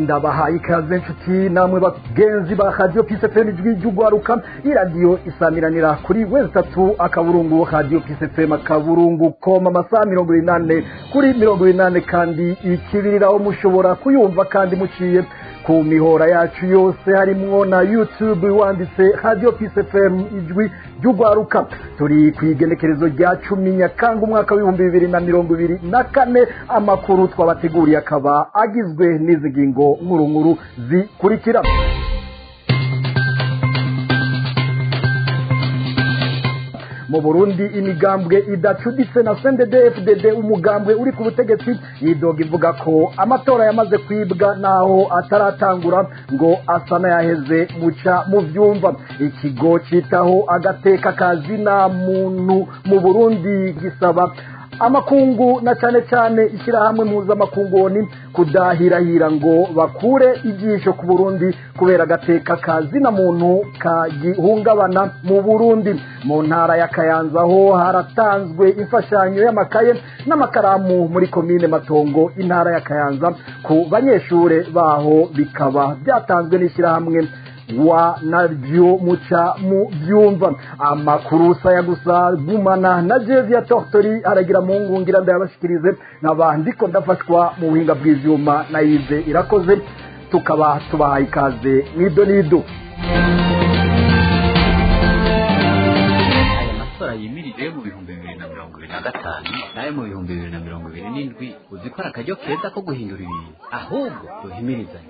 ndabahaye ikaze nshuti namwe bagenzi ba Radio Peace FM ijwi ry'ugwaruka iradiyo isamiranira kuri wese3 akaburungu Radio Peace FM akaburungu koma amasaha 28 kuri 28 kandi ikibiriraho mushobora kuyumva kandi muciye ku mihora yacu yose harimwo na YouTube wanditse Radio Peace FM ijwi ry'ugwaruka. Turi kwigenekerezo rya 10 Nyakanga umwaka wa 2024 amakuru twabateguriye akaba agizwe n'izigingo nkuru zikurikira. Mu Burundi imigambwe idacuditse na CNDD-FDD umugambwe uri ku butegetsi yidoga ivuga ko amatora yamaze kwibwa naho ataratangura ngo asana yaheze muca mu vyumva. Ikigo citaho agateka kazina muntu mu Burundi gisaba amakungu na cyane ishyirahamwe mpuzamakungu ONU kudahirahira ngo bakure ijisho ku Burundi kubera agateka kazina muntu kagihungabana mu Burundi. Mu ntara ya Kayanza ho haratanzwe imfashanyo y'amakaye n'amakaramu muri komine Matongo intara ya Kayanza ku banyeshure baho, bikaba byatanzwe n'ishyirahamwe wa naryo muca mu byumva. Amakuru saya gusa gumana na Jevia Tortori aragira mu ngungira ndabashikirize nabandiko ndafashwa mu buhinga bw'ivyuma na Yive irakoze, tukaba tubahaye ikaze nido yimirije mu 2025 nayo mu 2027 uzikora akajyo keza ko guhindura ibintu ahubwo duhimirizanye.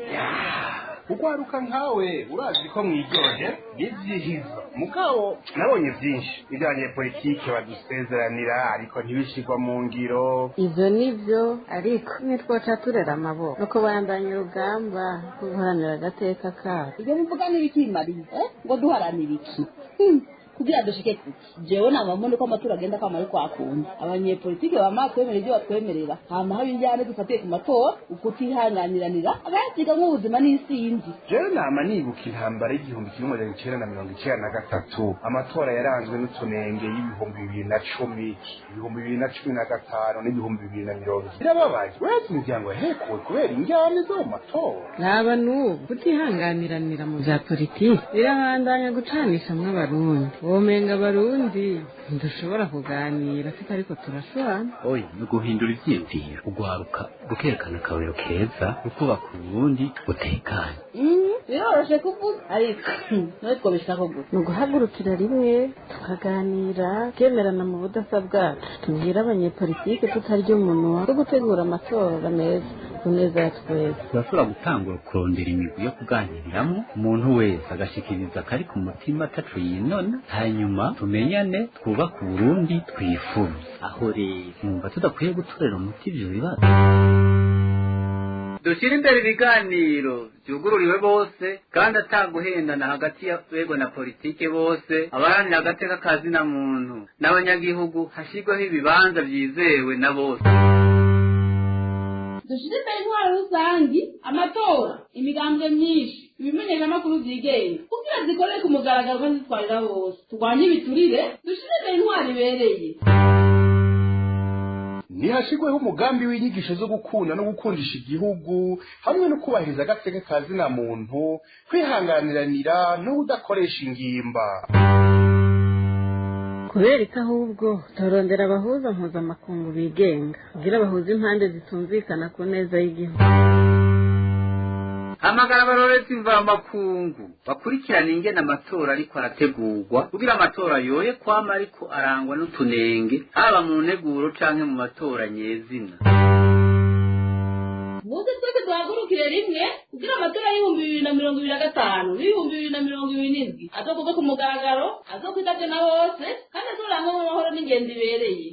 Ugwaruka nkawe urazi ko mwijyoje n'ivyihizo mugabo nabonye vyinshi bijanye politike badusezeranira ariko ntibishirwa mu ngiro. Ivyo nivyo ariko nitwoca turera amaboko nuko bandanye urugamba guharanira agateka kacu. Ibyo bivuga n'ibikimariye ngo duharanira iki kugira dushike kuki? Jewe namamundi ko amatora agenda kama ariko akunda abanyepolitike bamatwemera ibyo batwemerera hama haba injyane dufatiye ku matora ukutihanganiranira abaziga nk'ubuzima n'isindi. Jewe nama nibuka intambara y'igihumbi 1993 amatora yaranzwe n'utunenge y'ibihumbi 2010 ibihumbi 2015 n'ibihumbi 2020 birababaje wese imiryango yahekuwe kubera injyane zo mu matora. Naba n'ubu kutihanganiranira mu bya politiki birabandanya gucanisha mw'abarundi. Womenga abarundi ndushobora kuganira siko ariko turashwana. Oya no guhindura ivyiyumviro ugwaruka gukerekana akabero keza ukubaka Burundi utekanye. Biroroshe kuvuga ariko natwe bishaka gusa no guhagurukira rimwe tukaganira kemerana mu budasa bwacu tubwira abanyepolitike tutarya umuntu wo gutegura amatora meza kuneza twese. Turashobora gutangura kurondera imigwi yo kuganiriramo umuntu wese agashikiriza kari ku mutima atacu yinona, hanyuma tumenyane twubaka Burundi twifuza. Aho rero numva tudakwiye gutorera umuti ivyo bibazo. Dushira imbere ibiganiro byugururiwe bose kandi ataguhendana hagati ya bego na politike bose abaharanira agateka kazina muntu n'abanyagihugu hashirwaho ibibanza vyizewe na bose. Dushire imbere intwaro rusangi, amatora, imigambwe myinshi, ibimenyeshamakuru vyigenga kugira zikorere ku mugaragaro kandi zitwarira bose. Turwanye ibiturire, dushire imbere intwaro ibereye. Nihashigweho umugambi w'inyigisho zo gukunda no gukundisha igihugu hamwe no kubahiriza agateka kazina muntu, kwihanganiranira no kudakoresha ingimba. Kubereka ahubwo turondera abahuza mpuzamakungu bigenga kugira bahuze impande zitumvikana ku neza y'igihugu. Amagara abarorezi mvamakungu bakurikirana ingene amatora ariko arategurwa kugira amatora yoye kwama ariko arangwa n'utunenge haba mu nteguro canke mu matora nyezina. Muze twese duhagurukire rimwe kugira amatora y'ibihumbi 2025 n'ibihumbi 2027 azokorwa ku mugaragaro, azokwitabwe na bose kandi azorangwa mu mahoro n'ingendo ibereye.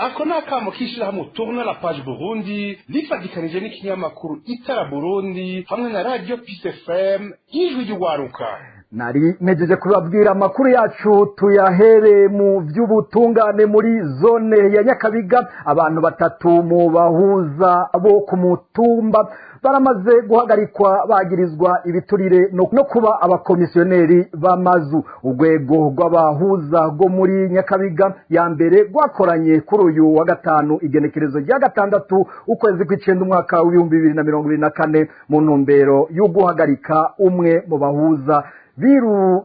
Ako nakamo kishirahamwe Tourner la page Burundi lifadikanije n'ikinyamakuru Itara Burundi hamwe na Radio Peace FM ijwi ry'ugwaruka. nari mejeje kubabwira amakuru yacu tuyahere mu vy'ubutungane muri zone ya Nyakabiga. Abantu batatu mu bahuza bo ku mutumba baramaze guhagarikwa bagirizwa ibiturire no kuba abakomisiyoneri b'amazu. Urwego rw'abahuza rwo muri Nyakabiga ya mbere rwakoranye kuri uyu wa gatanu igenekerezo rya gatandatu ukwezi kw'icenda umwaka w'ibihumbi 2024 mu ntumbero yo guhagarika umwe mu bahuza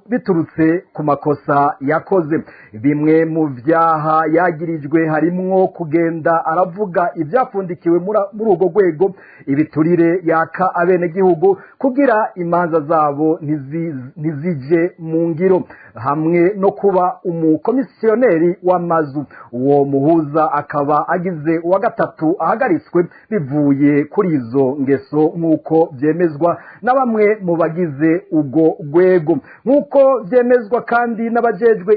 biturutse ku makosa yakoze. Bimwe mu vyaha yagirijwe harimwo kugenda aravuga ivyafundikiwe muri urwo rwego, ibiturire yaka abenegihugu kugira imanza zabo ntizije mu ngiro, hamwe no kuba umukomisiyoneri w'amazu. Uwo muhuza akaba agize uwa gatatu ahagaritswe bivuye kuri izo ngeso nk'uko vyemezwa na bamwe mu bagize ubwo rwego. Nk'uko vyemezwa kandi n'abajejwe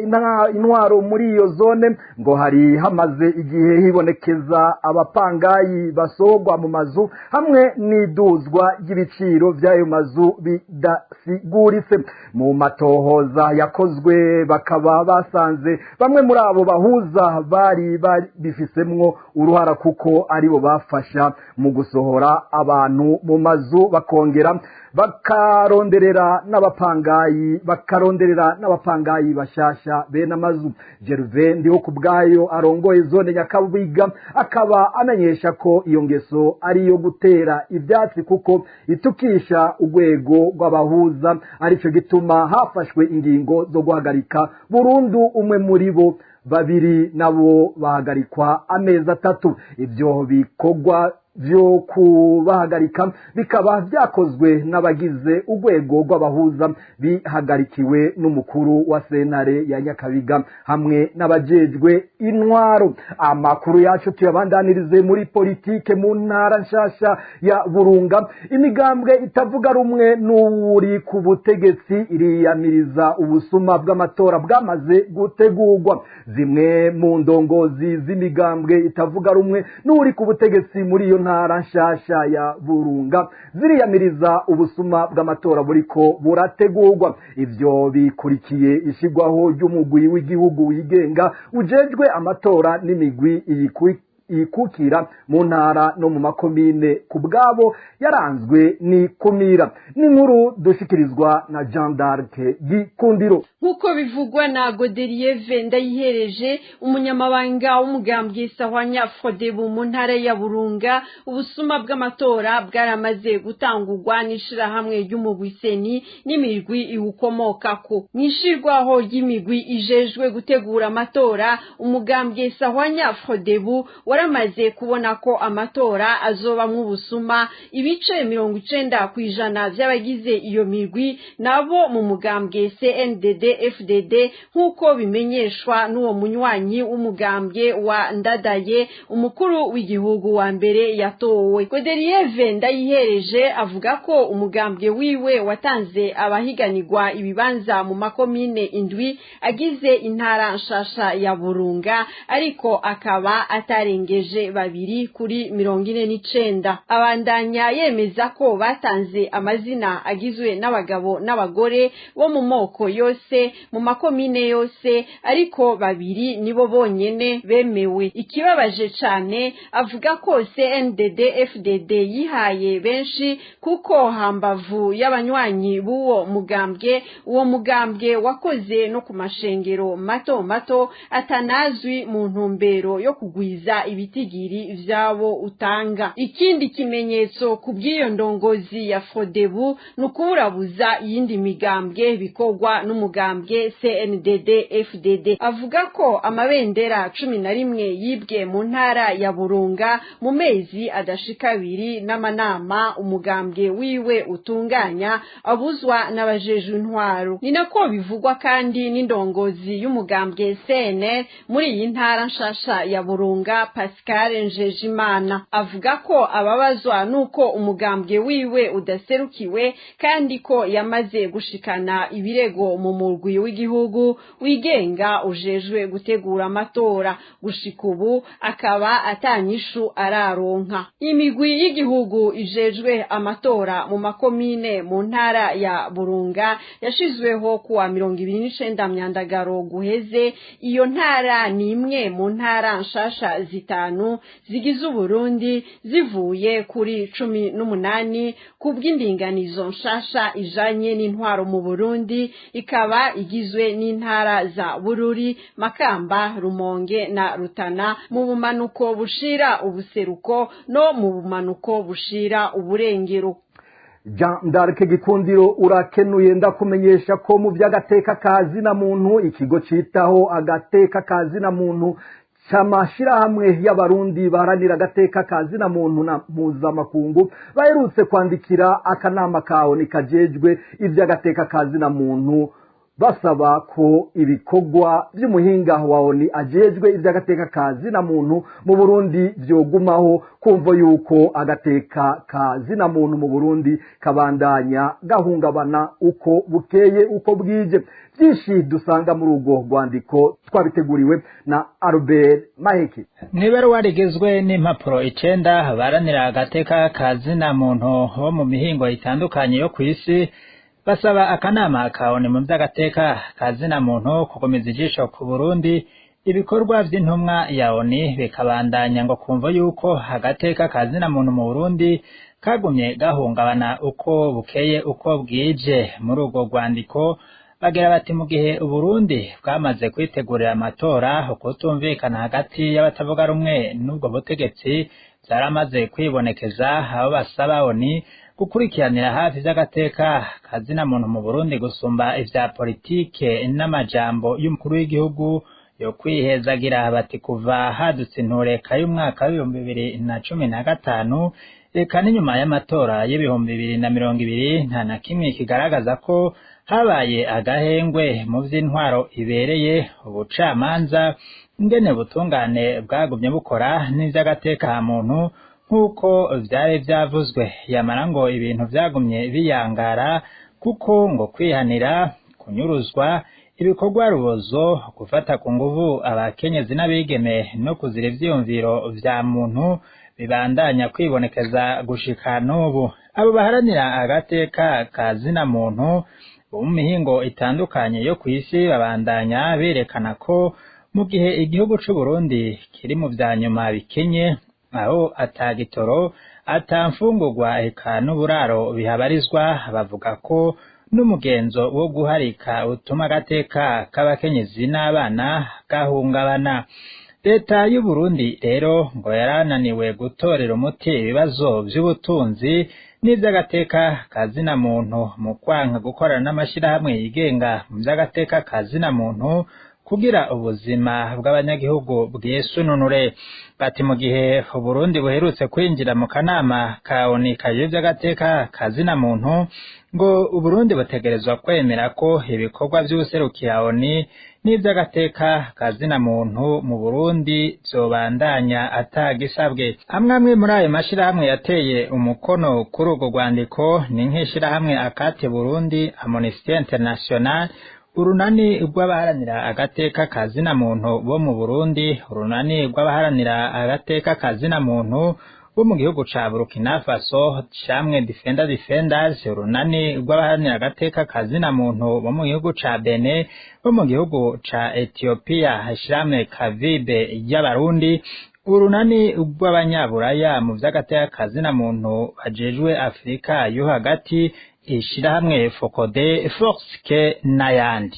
intwaro muri iyo zone, ngo hari hamaze igihe hibonekeza abapangayi basorwa mu mazu hamwe n'iduzwa ry'ibiciro vy'ayo mazu bidasiguritse. Mu matohoza yakozwe bakaba basanze bamwe muri abo bahuza bari bifisemwo uruhara kuko aribo bafasha mu gusohora abantu mu mazu bakongera bakaronderera n'abapangayi bashasha bene amazu. Gervais Ndihokubwayo arongoye zone Nyakabiga akaba amenyesha ko iyo ngeso ari yo gutera ivyatsi kuko itukisha urwego rw'abahuza, arico gituma hafashwe ingingo zo guhagarika burundu umwe muri bo, babiri nabo bahagarikwa amezi 3. Ivyo bikorwa vyo kubahagarika bikaba vyakozwe n'abagize urwego rw'abahuza bihagarikiwe n'umukuru wa sentare ya Nyakabiga hamwe n'abajejwe intwaro. Amakuru yacu tuyabandanirize muri politike mu ntara nshasha ya Burunga. Imigambwe itavuga rumwe n'uri ku butegetsi iriyamiriza ubusuma bw'amatora bwamaze gutegurwa. Zimwe mu ndongozi z'imigambwe itavuga rumwe n'uri ku butegetsi muri iyo ntara nshasha ya Burunga ziriyamiriza ubusuma bw'amatora buriko burategurwa. Ivyo bikurikiye ishigwaho ry'umugwi w'igihugu wigenga ujejwe amatora n'imigwi ikukira mu ntara no mu makomine kubgabo yaranzwe ni kumira. N'inkuru dushikirizwa na Jean d'Arc Gikundiro. Nkuko bivugwa na Godelieve Ndayihereje, umunyamabanga w'umugambwe Sahwanya Frodebu mu ntara ya Burunga, ubusuma bw'amatora bwaramaze gutangurwa n'ishirahamwe ry'umugwiseni n'imirwi iwukomokako. Mwishirwaho ry'imigwi ijejwe gutegura amatora, umugambwe Sahwanya Frodebu waramaze kubona ko amatora azobamwo ubusuma. Ibice 90% vy'abagize iyo mirwi nabo mu mugambwe CNDD FDD nkuko bimenyeshwa n'uwo munywanyi w'umugambwe wa Ndadaye, umukuru w'igihugu wa mbere yatowe. Godelieve Ndayihereje avuga ko umugambwe wiwe watanze abahiganirwa ibibanza mu makomine indwi agize intara nshasha ya Burunga, ariko akaba atarengeje 2 kuri 49. Abandanya yemeza ko batanze amazina agizwe n'abagabo n'abagore bo mu moko yose mu makomine yose, ariko 2 nibo bonyene bemewe. Ikibabaje cane avuga ko CNDD FDD yihaye benshi kuko hambavu y'abanywanyi b'uwo mugambwe, uwo mugambwe wakoze no ku mashengero mato mato atanazwi mu ntumbero yo kugwiza ibitigiri vyabo utanga. Ikindi kimenyetso kubw'iyo ndongozi ya Frodebu nukurabuza yindi migambwe bikorwa n'umugambwe CNDD FDD. Avuga ko amabendera 11 yibwe mu ntara ya Burunga mu mezi adashika 2 n'amanama umugambwe wiwe utunganya abuzwa n'abajeje intwaro. Ni nako bivugwa kandi n'indongozi y'umugambwe CNL muri iyi ntara nshasha ya Burunga, Pascal Njejimana avuga ko ababazwa nuko umugambwe wiwe udaserukiwe kandi ko yamaze gushikana ibirego mu murwi w'igihugu wigenga ujejwe gutegura amatora gushika ubu akaba atanyishu araronka. Imigwi y'igihugu ijejwe amatora mu makomine mu ntara ya Burunga yashizweho kuwa 29 Myandagaro guheze. Iyo ntara ni imwe mu ntara nshasha zitanu zigize Uburundi zivuye kuri 18 kubw'indinganizo nshasha ijanye n'intwaro mu Burundi, ikaba igizwe n'intara za Bururi, Makamba, Rumonge na Rutana mu bumanuko bushira ubuseruko no mu bumanuko bushira uburengero. Jean d'Arc Gikundiro urakenuye ndakumenyesha ko mu by'agateka kazi na muntu ikigo citaho agateka kazi na muntu cy'amashirahamwe y'abarundi baharanira agateka kazi na muntu na mpuzamakungu baherutse kwandikira akanama kawo nikajejwe iby'agateka kazi na muntu basaba ko ibikorwa by'umuhinga wawo ni ajejwe iby'agateka kazi na muntu mu Burundi byogumaho kumva yuko agateka kazi na muntu mu Burundi kabandanya gahungabana uko bukeye uko bwije. Byinshi dusanga muri urwo rwandiko twabiteguriwe na Albert Maheki. Nibero warigizwe n'impapuro 9 baranira agateka kazi na muntu bo mu mihingo itandukanye yo kwisi basaba akanama kaone mu by'agateka kazi na muntu kukomeza ijisho ku Burundi ibikorwa by'intumwa ya ONU bikabandanya ngo kumva yuko agateka kazi na muntu mu Burundi kagumye gahungabana uko bukeye uko bwije. Muri urwo rwandiko bagira bati mu gihe Uburundi bwamaze kwitegurira amatora ukutumvikana hagati y'abatavuga rumwe n'ubwo butegetsi byaramaze kwibonekeza aho basaba ONU gukurikiranira hafi by'agateka kazi na muntu mu Burundi gusumba ivya politike n'amajambo y'umukuru w'igihugu yo kwihezagira. Bati kuva hadutse intureka y'umwaka wa 2015 eka n'inyuma y'amatora y'ibihumbi 2020 nta na kimwe kigaragaza ko habaye agahengwe mu vy'intwaro ibereye, ubucamanza, ingene butungane bwagumye bukora n'ivy'agateka muntu nkuko vyari vyavuzwe. Yamara ngo ibintu vyagumye biyangara kuko ngo kwihanira, kunyuruzwa, ibikorwa rubozo, gufata ku nguvu abakenyezi n'abigeme no kuzira ivyiyumviro vya muntu bibandanya kwibonekeza gushika n'ubu. Abo baharanira agateka kazi na muntu bo mu mihingo itandukanye yo kwisi babandanya berekana ko mu gihe igihugu c'u Burundi kiri mu vyanyuma bikenye, aho atagitoro atamfungurwa eka n'uburaro bihabarizwa, bavuga ko n'umugenzo wo guharika utuma agateka k'abakenyezi n'abana gahungabana. Leta y'u Burundi rero ngo yarananiwe gutorera umuti ibibazo by'ubutunzi n'iby'agateka kazi na muntu mu kwanka gukorana n'amashirahamwe yigenga mu by'agateka kazi na muntu kugira ubuzima bw'abanyagihugu bwisununure. Bati mu gihe Burundi buherutse kwinjira mu kanama ka ONU kajejwe agateka kazi na muntu, ngo Burundi butegerezwa kwemera ko ibikorwa by'ubuserukira ONU n'iby'agateka kazi na muntu mu Burundi zobandanya atagisabwe. Amwe muri ayo mashirahamwe yateye umukono kuri urwo rwandiko ni nk'ishirahamwe Akate Burundi, Amnesty International, urunani rw'abaharanira agateka kazi na muntu bo mu Burundi, urunani rw'abaharanira agateka kazi na muntu bo mu gihugu ca Burkina Faso, shamwe Defenders, urunani rw'abaharanira agateka kazi na muntu bo mu gihugu ca Benin, bo mu gihugu ca Ethiopia, shamwe Kavibe y'abarundi, urunani rw'abanyaburaya mu vy'agateka kazi na muntu bajejwe Afrika yo hagati, ishirahamwe Focode, Forske n'ayandi.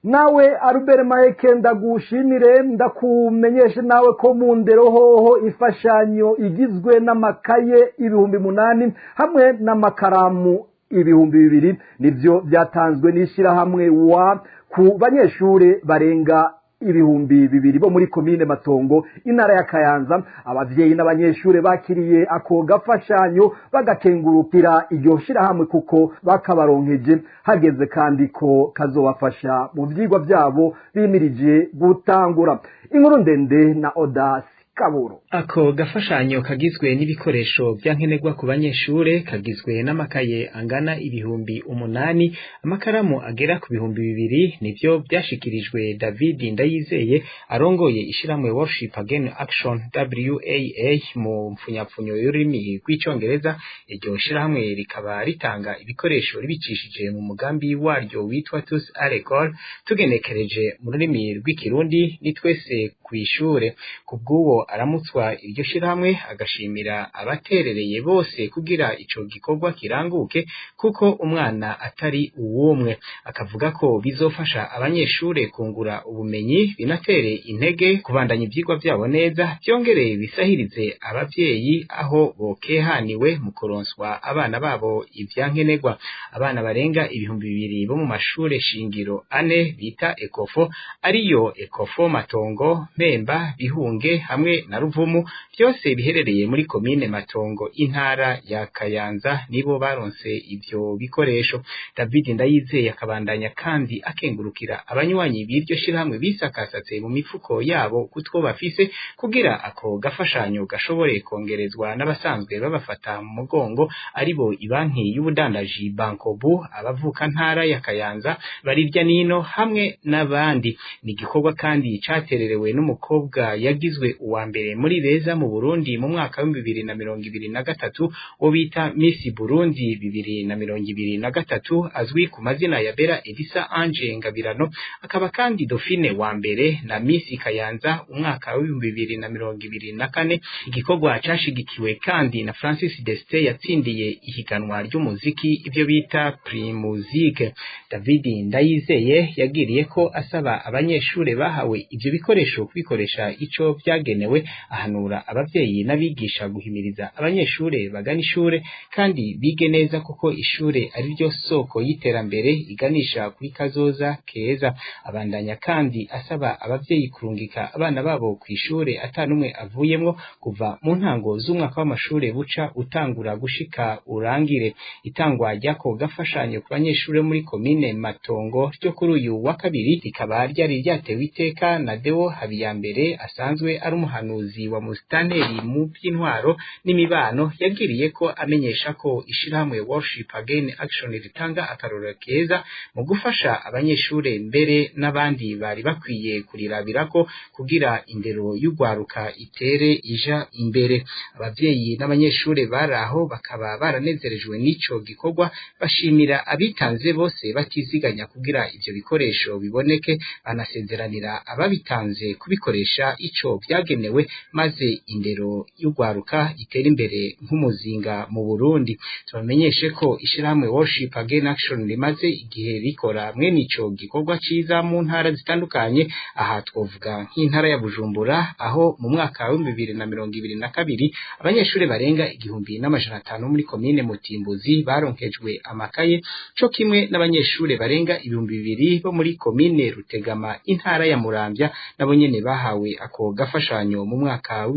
Nawe Albert Maheke ndagushimire, ndakumenyeshe nawe ko mu ndero hoho ifashanyo igizwe n'amakaye 8,000 hamwe n'amakaramu 2,000 nivyo byatanzwe n'ishirahamwe wa ku banyeshure barenga 2,000 bo muri komine Matongo intara ya Kayanza. Abavyeyi n'abanyeshure bakiriye ako gafashanyo bagakengurukira iryo shirahamwe kuko bakabaronkeje hageze kandi ko kazobafasha mu vyigwa vyabo bimirije gutangura. Inkuru ndende na Odas Kaburo. Ako gafashanyo kagizwe n'ibikoresho vyankenerwa ku banyeshure, kagizwe n'amakaye angana ibihumbi 8, amakaramu agera ku bihumbi 2, nivyo byashikirijwe David Ndayizeye arongoye ishiramwe Worship Again Action WAA mu mfunyapfunyo y'ururimi rw'icongereza. Iryo shirahamwe rikaba ritanga ibikoresho ribicishije mu mugambi waryo witwa Tous à l'école, tugenekereje mu rurimi rw'ikirundi ni twese kwishure. Kubw'uwo aramutswa iryo shirahamwe agashimira abaterereye bose kugira ico gikorwa kiranguke, kuko umwana atari uwumwe. Akavuga ko bizofasha abanyeshure kungura ubumenyi, binatere intege kubandanya ivyigwa vyabo neza, byongereye bisahirize abavyeyi aho bokehaniwe mu kuronswa abana babo ivyankenerwa. Abana barenga ibihumbi 2 bo mu mashure shingiro 4 bita Ekofo, ariyo Ekofo Matongo, Mpemba, Bihunge hamwe na Ruvumu, byose biherereye muri komine Matongo intara ya Kayanza, nibo baronse ivyo bikoresho. David Ndayizeye akabandanya kandi akengurukira abanywanyi b'iryo shirahamwe bisakasatse mu mifuko yabo kutwo bafise, kugira ako gafashanyo gashobore kongerezwa n'abasanzwe babafata mu mugongo, aribo ibanki y'ubudandaji Bankobu, abavuka ntara ya Kayanza, Barirya Nino hamwe n'abandi. Ni igikorwa kandi catererewe n'umukobwa yagizwe uwa mbere muri beza mu Burundi mu mwaka wa 2023 wo bita Miss Burundi 2023, azwi ku mazina ya Bera Elisa Ange Ngabirano, akaba kandi Dauphine wa mbere na Miss Kayanza umwaka wa 2024. Igikorwa cashigikiwe kandi na Francis Deste yatsindiye ihiganwa ry'umuziki ivyo bita Primusique. David Ndayizeye yagiriye ko asaba abanyeshure bahawe ivyo bikoresho kubikoresha ico vyagenewe, ahanura abavyeyi n'abigisha guhimiriza abanyeshure bagana ishure kandi bige neza, kuko ishure ari ryo soko y'iterambere iganisha kuri kazoza keza. Abandanya kandi asaba abavyeyi kurungika abana babo kwishure atanumwe avuyemwo kuva mu ntango z'umwaka w'amashure buca utangura gushika urangire. Itangwa ryako gafashanyo ku banyeshure muri komine Matongo ryo kuri uyu wa kabiri rikaba ryari ryatewe iteka na Deo Habiyambere, asanzwe ari umuhanuzi wa Musitanteri mu by'intwaro n'imibano. Yagiriye ko amenyesha ko ishirahamwe Worship Again Action ritanga akarorero keza mu gufasha abanyeshure, mbere n'abandi bari bakwiye kurirabirako kugira indero y'ugwaruka itere ija imbere. Abavyeyi n'abanyeshure baraho bakaba baranezerejwe n'ico gikorwa, bashimira abitanze bose batiziganya kugira ivyo bikoresho biboneke, banasezeranira ababitanze kubikoresha ico vyagenewe, maze indero y'ugwaruka itera imbere nk'umuzinga mu Burundi. Tubamenyeshe ko ishirahamwe Worship Again Action rimaze igihe rikora mwene ico gikorwa ciza mu ntara zitandukanye. Aha twovuga nk'intara ya Bujumbura, aho mu mwaka wa 2022 abanyeshure barenga 1500 muri komine Mutimbuzi baronkejwe amakaye, co kimwe n'abanyeshure barenga 2000 bo muri komine Rutegama intara ya Muramvya, nabo nyene bahawe ako gafashanyo mu mwaka wa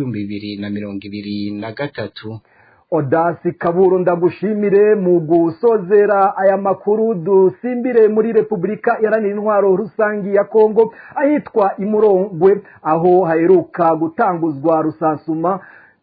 2023. Odasi Kaburo, ndagushimire. Mu gusozera aya makuru dusimbire muri Republika Iharanira Intwaro Rusangi ya Kongo, ahitwa Imurongwe, aho haheruka gutanguzwa rusansuma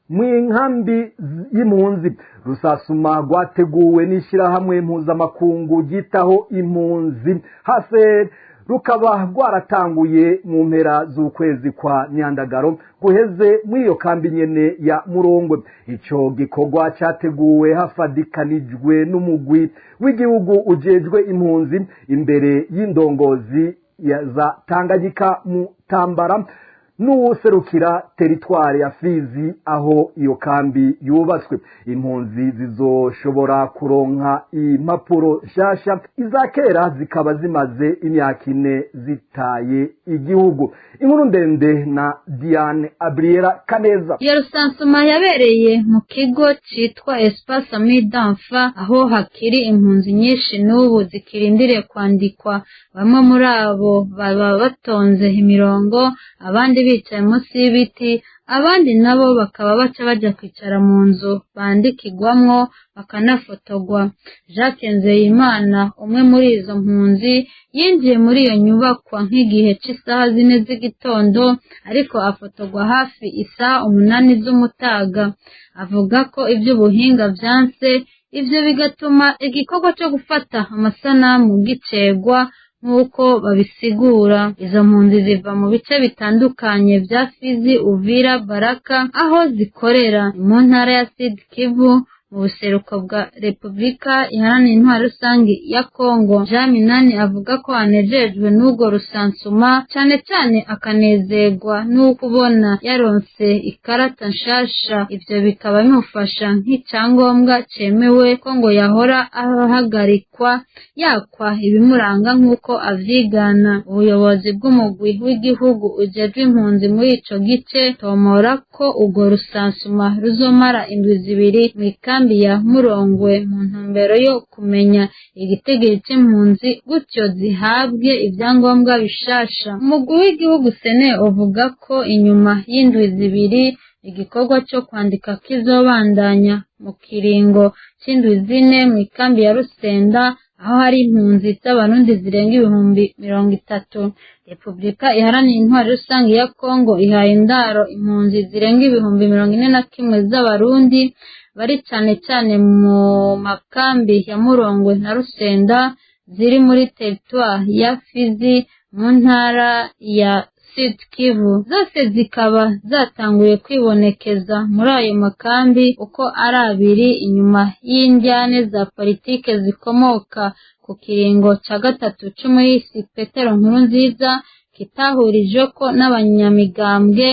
mw'inkambi y'impunzi. Rusasuma rwateguwe n'ishirahamwe mpuzamakungu ryitaho impunzi hase, rukaba rwaratanguye mu mpera z'ukwezi kwa Nyandagaro guheze mw'iyo kambi nyene ya Murongwe. Ico gikorwa cyateguwe hafadikanijwe n'umugwi w'igihugu ujejwe impunzi imbere y'indongozi za Tanganyika Mutambara n'uwuserukira teritware ya Fizi, aho iyo kambi yubatswe. Impunzi zizoshobora kuronka impapuro nshasha, izakera zikaba zimaze imyaka 4 zitaye igihugu. Inkuru ndende na Diane Abriera Kaneza. Iyo rusansuma yabereye mu kigo citwa Espace Ami d'Enfants, aho hakiri impunzi nyinshi n'ubu zikirindiriye kwandikwa. Bamwe muri abo baba batonze imirongo, abandi bicaye munsi y'ibiti, abandi nabo bakaba baca baja kwicara mu nzu bandikirwamwo bakanafotorwa. Jacques Nzeyimana, umwe muri izo mpunzi, yinjiye muri iyo nyubakwa nk'igihe c'isaha 4 z'igitondo, ariko afotorwa hafi isaha 8 z'umutaga. Avuga ko ivy'ubuhinga vyanse, ivyo bigatuma igikorwa co gufata amasanamu gicegwa nk'uko babisigura. Izo mpunzi ziva mu bice bitandukanye vya Fizi, Uvira, Baraka aho zikorera mu ntara ya Sud Kivu mu buseruko bwa Repubulika Iharanira Intwaro Rusangi ya Kongo. Jean Minani avuga ko anejejwe n'ubwo rusansuma, cane cane akanezerwa n'ukubona yaronse ikarata nshasha. Ivyo bikaba bimufasha nk'icyangombwa cemewe ko ngo yahora ahagarikwa yakwa ibimuranga nk'uko avyigana. Ubuyobozi bw'umugwi w'igihugu ujejwe impunzi muri ico gice tomora ko ubwo rusansuma ruzomara indwi 2 mu ya Murongwe mu ntumbero yo kumenya igitegeko c'impunzi gutyo zihabwe ivyangombwa bishasha. Umugwi w'igihugu Sene uvuga ko inyuma y'indwi 2 igikorwa cyo kwandika kizobandanya mu kiringo c'indwi 4 mu ikambi ya Rusenda aho hari impunzi z'abarundi zirenga 30,000. Repubulika Iharanira Intwaro Rusangi ya Kongo ihaye indaro impunzi zirenga 41,000 z'abarundi bari cane cane mu makambi ya Murongwe na Rusenda ziri muri territoire ya Fizi mu ntara ya Sud Kivu. Zose zikaba zatanguye kwibonekeza muri ayo makambi uko ari 2 inyuma y'indyane za politike zikomoka ku kiringo ca 3 c'umuhisi Petero Nkurunziza kitahurije ko n'abanyamigambwe.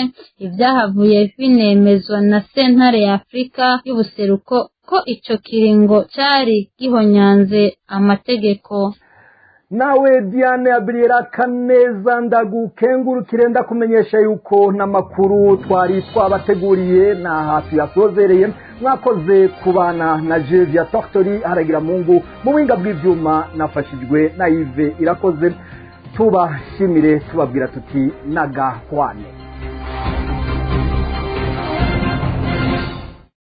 Ivyahavuye binemezwa na sentare ya Afrika y'ubuseruko ko ico kiringo cari gihonyanze amategeko. Nawe Diane Abriera Kaneza ndagukengurukire ndakumenyesha yuko n'amakuru twari twabateguriye na hafi yasozereye. Mwakoze kubana na Jevia Tortori haragira Mungu mu winga bw'ivyuma, nafashijwe na Yves Irakoze. Tubashimire tubabwira tuti nagahwane.